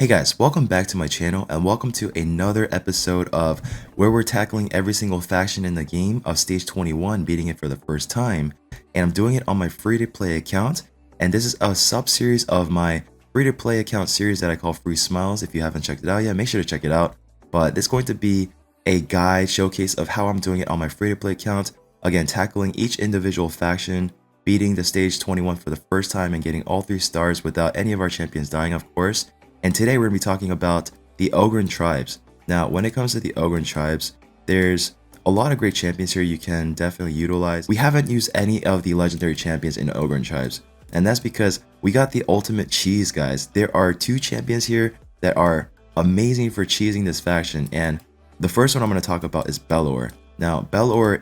Hey guys, welcome back to my channel and welcome to another episode of where we're tackling every single faction in the game of stage 21, beating it for the first time. And I'm doing it on my free-to-play account, and this is a sub-series of my free-to-play account series that I call Free Smiles. If you haven't checked it out yet, make sure to check it out. But it's going to be a guide showcase of how I'm doing it on my free-to-play account. Again, tackling each individual faction, beating the stage 21 for the first time and getting all 3 stars without any of our champions dying, of course. And today we're going to be talking about the Ogryn Tribes. Now, when it comes to the Ogryn Tribes, there's a lot of great champions here you can definitely utilize. We haven't used any of the legendary champions in Ogryn Tribes, and that's because we got the ultimate cheese, guys. There are 2 champions here that are amazing for cheesing this faction, and the first one I'm going to talk about is Belor. Now, Belor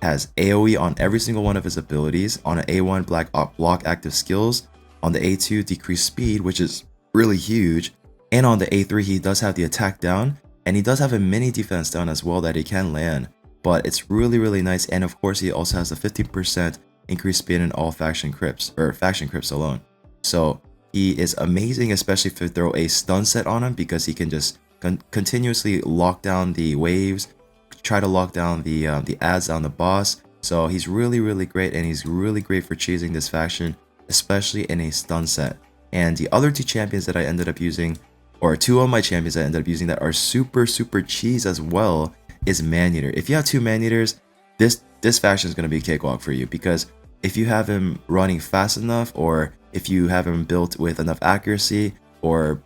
has AoE on every single one of his abilities. On an A1, block active skills. On the A2, decreased speed, which is really huge, and on the A3 he does have the attack down, and he does have a mini defense down as well that he can land, but it's really nice. And of course he also has a 15% increased speed in all faction crypts, or faction crypts alone. So he is amazing, especially if you throw a stun set on him, because he can just continuously lock down the waves, try to lock down the ads on the boss. So he's really great, and he's really great for cheesing this faction, especially in a stun set. And the other 2 champions that I ended up using, or 2 of my champions I ended up using that are super cheese as well, is Maneater. If you have 2 Maneaters, this faction is going to be a cakewalk for you, because if you have him running fast enough, or if you have him built with enough accuracy, or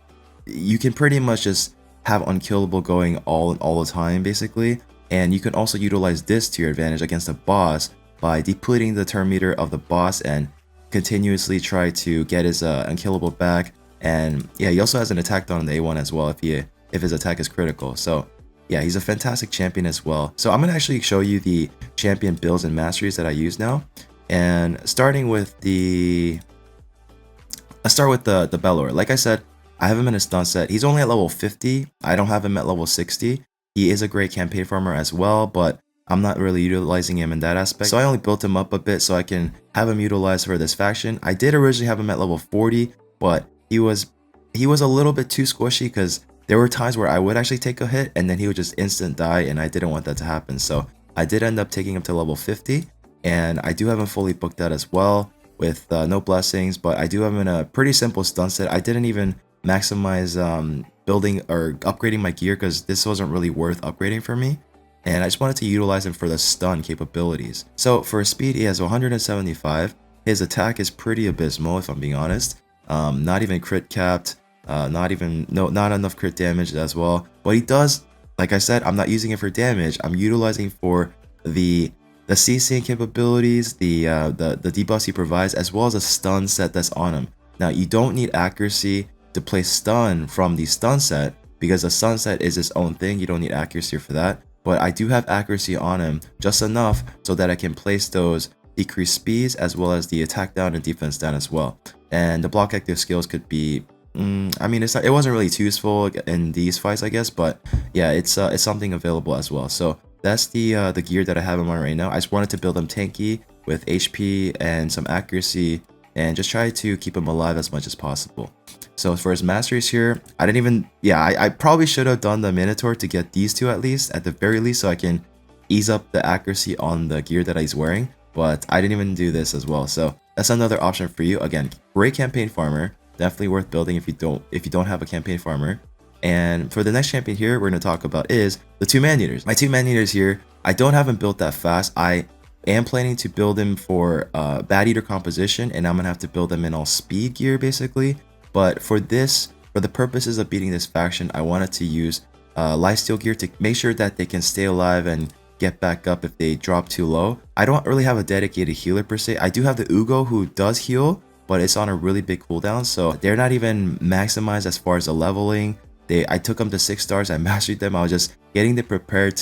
you can pretty much just have unkillable going all the time basically. And you can also utilize this to your advantage against a boss by depleting the turn meter of the boss and continuously try to get his unkillable back. And yeah, he also has an attack down on the A1 as well if his attack is critical. So yeah, he's a fantastic champion as well. So I'm gonna actually show you the champion builds and masteries that I use now, and starting with let's start with the Belor. Like I said, I have him in a stun set. He's only at level 50. I don't have him at level 60. He is a great campaign farmer as well, but I'm not really utilizing him in that aspect. So I only built him up a bit so I can have him utilized for this faction. I did originally have him at level 40, but he was a little bit too squishy, because there were times where I would actually take a hit and then he would just instant die, and I didn't want that to happen. So I did end up taking him to level 50, and I do have him fully booked out as well with no blessings, but I do have him in a pretty simple stun set. I didn't even maximize building or upgrading my gear, because this wasn't really worth upgrading for me, and I just wanted to utilize him for the stun capabilities. So for his speed, he has 175. His attack is pretty abysmal, if I'm being honest. Not even crit capped, not enough crit damage as well. But he does, like I said, I'm not using it for damage. I'm utilizing for the CCing capabilities, the debuffs he provides, as well as a stun set that's on him. Now, you don't need accuracy to place stun from the stun set, because the stun set is its own thing. You don't need accuracy for that. But I do have accuracy on him, just enough so that I can place those decreased speeds as well as the attack down and defense down as well. And the block active skills could be, I mean, it wasn't really too useful in these fights, I guess, but yeah, it's something available as well. So that's the gear that I have him on right now. I just wanted to build him tanky with HP and some accuracy, and just try to keep him alive as much as possible. So for his masteries here, I probably should have done the Minotaur to get these 2 at the very least, so I can ease up the accuracy on the gear that he's wearing, but I didn't even do this as well. So that's another option for you. Again, great campaign farmer, definitely worth building if you don't have a campaign farmer. And for the next champion here we're going to talk about is the 2 Maneaters. My 2 Maneaters here, I don't have him built that fast. I am planning to build him for Bad Eater composition, and I'm gonna have to build him in all speed gear basically. But for the purposes of beating this faction, I wanted to use lifesteal gear to make sure that they can stay alive and get back up if they drop too low. I don't really have a dedicated healer per se. I do have the Ugo who does heal, but it's on a really big cooldown, so they're not even maximized as far as the leveling. I took them to 6 stars. I mastered them. I was just getting them prepared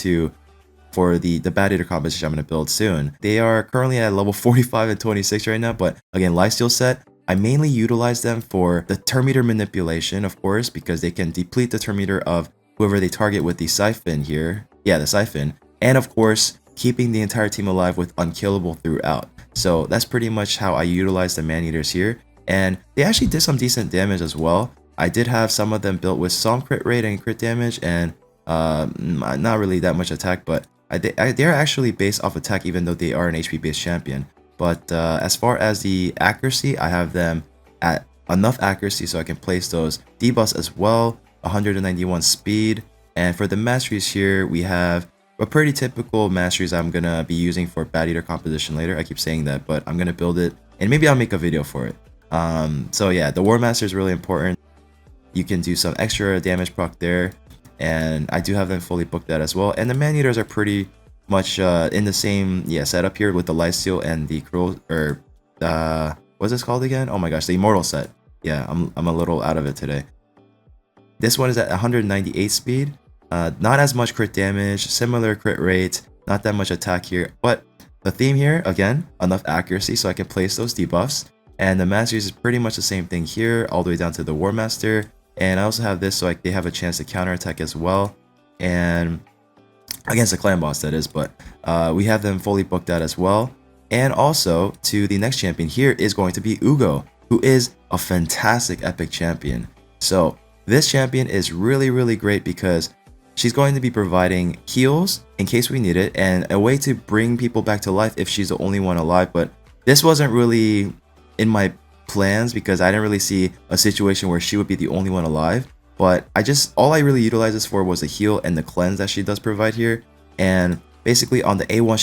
for the Bad Eater composition I'm going to build soon. They are currently at level 45 and 26 right now, but again, lifesteal set, I mainly utilize them for the turn meter manipulation, of course, because they can deplete the turn meter of whoever they target with the siphon here. Yeah, the siphon. And of course, keeping the entire team alive with unkillable throughout. So that's pretty much how I utilize the Maneaters here. And they actually did some decent damage as well. I did have some of them built with some crit rate and crit damage, and not really that much attack, but they're actually based off attack even though they are an HP based champion. But as far as the accuracy, I have them at enough accuracy so I can place those debuffs as well, 191 speed. And for the masteries here, we have a pretty typical masteries I'm gonna be using for Bat Eater composition later. I keep saying that, but I'm gonna build it and maybe I'll make a video for it. So yeah, the War Master is really important. You can do some extra damage proc there, and I do have them fully booked out as well. And the Man Eaters are pretty much in the same setup here with the Lifesteal and the Cruel, or what's this called again? Oh my gosh, the Immortal set. Yeah, I'm a little out of it today. This one is at 198 speed. Not as much crit damage, similar crit rate, not that much attack here, but the theme here, again, enough accuracy so I can place those debuffs. And the Masteries is pretty much the same thing here, all the way down to the War Master. And I also have this so they have a chance to counterattack as well, and against the clan boss that is, but we have them fully booked out as well. And also to the next champion here is going to be Ugo, who is a fantastic epic champion. So this champion is really great because she's going to be providing heals in case we need it, and a way to bring people back to life if she's the only one alive. But this wasn't really in my plans because I didn't really see a situation where she would be the only one alive. But all I really utilized this for was the heal and the cleanse that she does provide here. And basically on the A1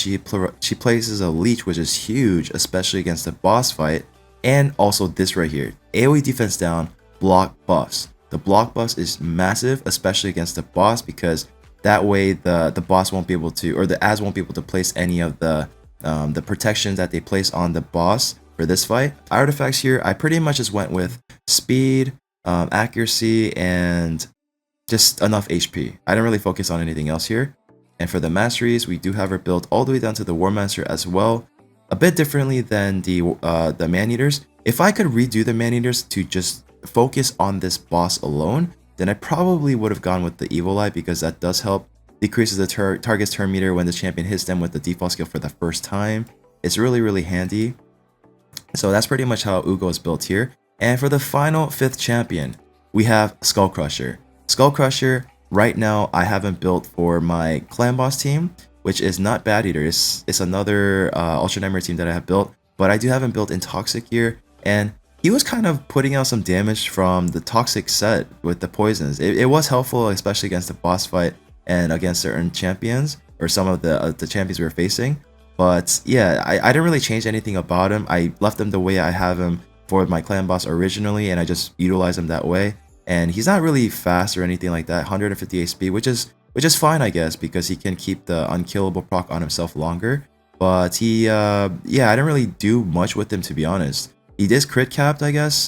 she places a leech, which is huge, especially against the boss fight. And also this right here, AoE defense down, block buffs. The block buffs is massive, especially against the boss, because that way the boss won't be able to, or the Az won't be able to place any of the protections that they place on the boss for this fight. Artifacts here, I pretty much just went with speed, accuracy, and just enough HP. I didn't really focus on anything else here. And for the masteries, we do have her built all the way down to the War Master as well, a bit differently than the Man Eaters. If I could redo the Man Eaters to just focus on this boss alone, then I probably would have gone with the Evil Eye, because that does help, decreases the target's turn meter when the champion hits them with the default skill for the first time. It's really handy. So that's pretty much how Ugo is built here. And for the final 5th champion, we have Skull Crusher. Skull Crusher, right now I haven't built for my clan boss team, which is not Bat Eater. It's another Ultra Nightmare team that I have built, but I do have him built in Toxic here. And he was kind of putting out some damage from the Toxic set with the poisons. It was helpful, especially against the boss fight and against certain champions, or some of the champions we were facing. But yeah, I didn't really change anything about him. I left him the way I have him for my clan boss originally, and I just utilize him that way. And he's not really fast or anything like that, 158 speed, which is fine, I guess, because he can keep the unkillable proc on himself longer. But he, yeah, I didn't really do much with him, to be honest. He is crit capped, I guess.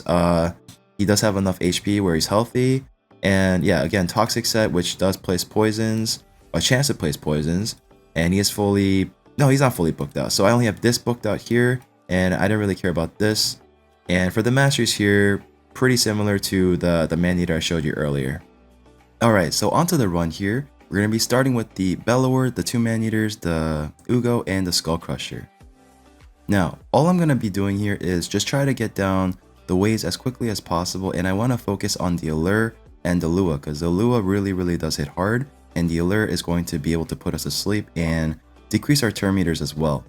He does have enough HP where he's healthy. And yeah, again, Toxic set, which does place poisons, a chance to place poisons. And he is fully, no, he's not fully booked out. So I only have this booked out here, and I didn't really care about this. And for the Masters here, pretty similar to the Man Eater I showed you earlier. Alright, so onto the run here. We're going to be starting with the Bellower, the 2 Man Eaters, the Ugo, and the Skull Crusher. Now, all I'm going to be doing here is just try to get down the waves as quickly as possible, and I want to focus on the Allure and the Lua, because the Lua really does hit hard, and the Allure is going to be able to put us to sleep and decrease our turn meters as well.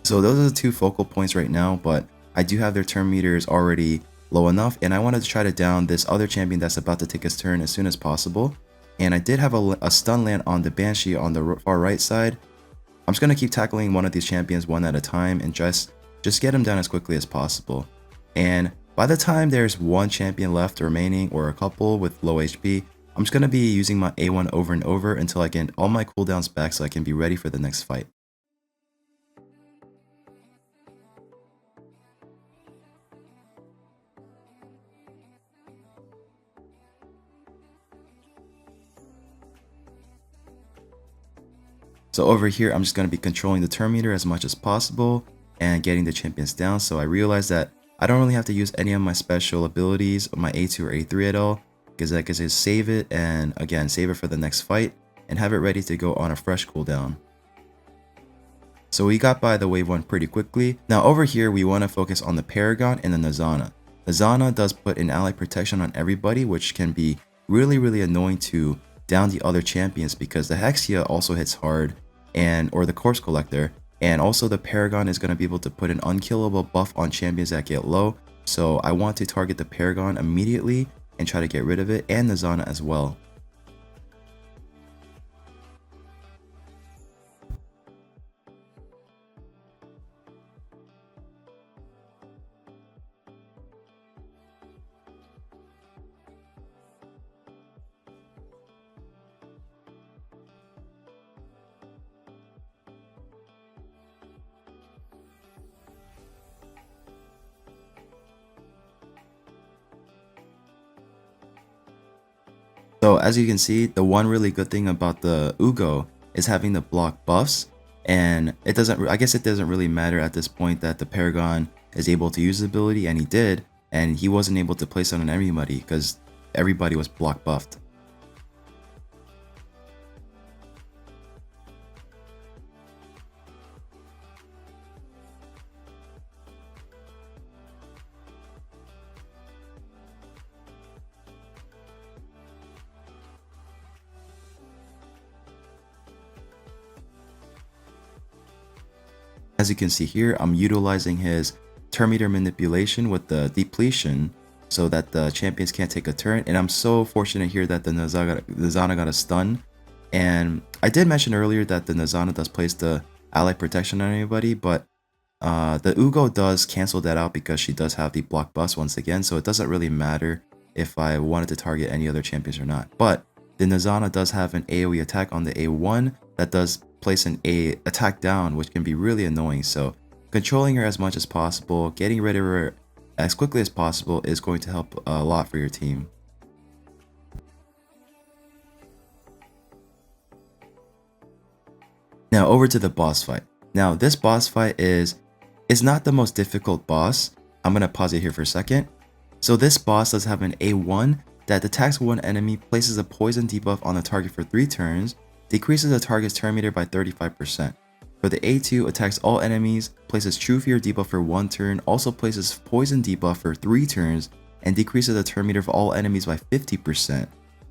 So those are the 2 focal points right now, but I do have their turn meters already low enough, and I wanted to try to down this other champion that's about to take his turn as soon as possible. And I did have a stun land on the Banshee on the far right side. I'm just going to keep tackling one of these champions one at a time and just get him down as quickly as possible. And by the time there's 1 champion left remaining, or a couple with low HP, I'm just going to be using my A1 over and over until I get all my cooldowns back so I can be ready for the next fight. So over here, I'm just going to be controlling the turn meter as much as possible and getting the champions down. So I realized that I don't really have to use any of my special abilities, my A2 or A3 at all, because I can just save it, and again, save it for the next fight and have it ready to go on a fresh cooldown. So we got by the wave 1 pretty quickly. Now over here, we want to focus on the Paragon and the Nazana. Nazana does put an ally protection on everybody, which can be really annoying to down the other champions, because the Hexia also hits hard, or the Corpse Collector, and also the Paragon is going to be able to put an unkillable buff on champions that get low. So I want to target the Paragon immediately and try to get rid of it, and Nazana as well. So as you can see, the one really good thing about the Ugo is having the block buffs, and I guess it doesn't really matter at this point that the Paragon is able to use the ability, and he did, and he wasn't able to place it on everybody because everybody was block buffed. As you can see here, I'm utilizing his turn meter manipulation with the depletion so that the champions can't take a turn, and I'm so fortunate here that the Nazana got a stun. And I did mention earlier that the Nazana does place the ally protection on anybody, but the Ugo does cancel that out because she does have the block buffs once again, so it doesn't really matter if I wanted to target any other champions or not. But the Nazana does have an AoE attack on the A1 that does place an attack down, which can be really annoying. So controlling her as much as possible, getting rid of her as quickly as possible is going to help a lot for your team. Now over to the boss fight. Now this boss fight is not the most difficult boss. I'm gonna pause it here for a second. So this boss does have an A1 that attacks one enemy, places a poison debuff on the target for 3 turns, decreases the target's turn meter by 35%. For the A2, attacks all enemies, places True Fear debuff for 1 turn, also places poison debuff for 3 turns, and decreases the turn meter of all enemies by 50%.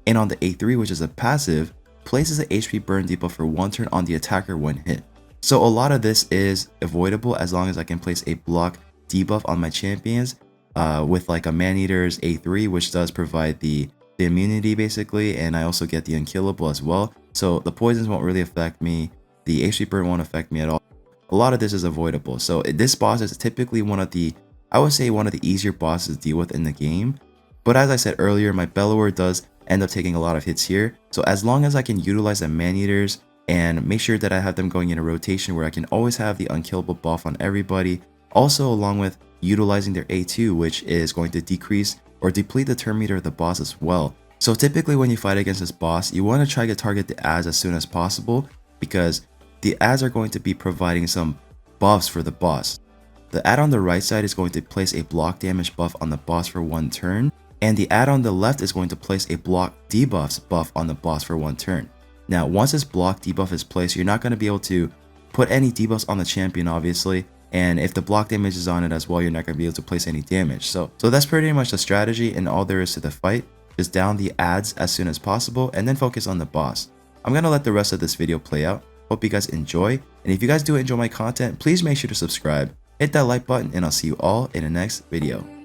And on the A3, which is a passive, places an HP burn debuff for 1 turn on the attacker when hit. So a lot of this is avoidable as long as I can place a block debuff on my champions with like a Man-Eater's A3, which does provide the immunity basically, and I also get the unkillable as well. So the poisons won't really affect me, the HP burn won't affect me at all. A lot of this is avoidable. So this boss is typically one of the, I would say one of the easier bosses to deal with in the game. But as I said earlier, my Bellower does end up taking a lot of hits here. So as long as I can utilize the Man-Eaters and make sure that I have them going in a rotation where I can always have the unkillable buff on everybody, also along with utilizing their A2, which is going to decrease or deplete the turn meter of the boss as well. So typically when you fight against this boss, you want to try to target the ads as soon as possible, because the ads are going to be providing some buffs for the boss. The ad on the right side is going to place a block damage buff on the boss for 1 turn, and the ad on the left is going to place a block debuffs buff on the boss for 1 turn. Now once this block debuff is placed, you're not going to be able to put any debuffs on the champion obviously, and if the block damage is on it as well, you're not going to be able to place any damage. So that's pretty much the strategy and all there is to the fight. Just down the ads as soon as possible and then focus on the boss. I'm going to let the rest of this video play out. Hope you guys enjoy, and if you guys do enjoy my content, please make sure to subscribe, hit that like button, and I'll see you all in the next video.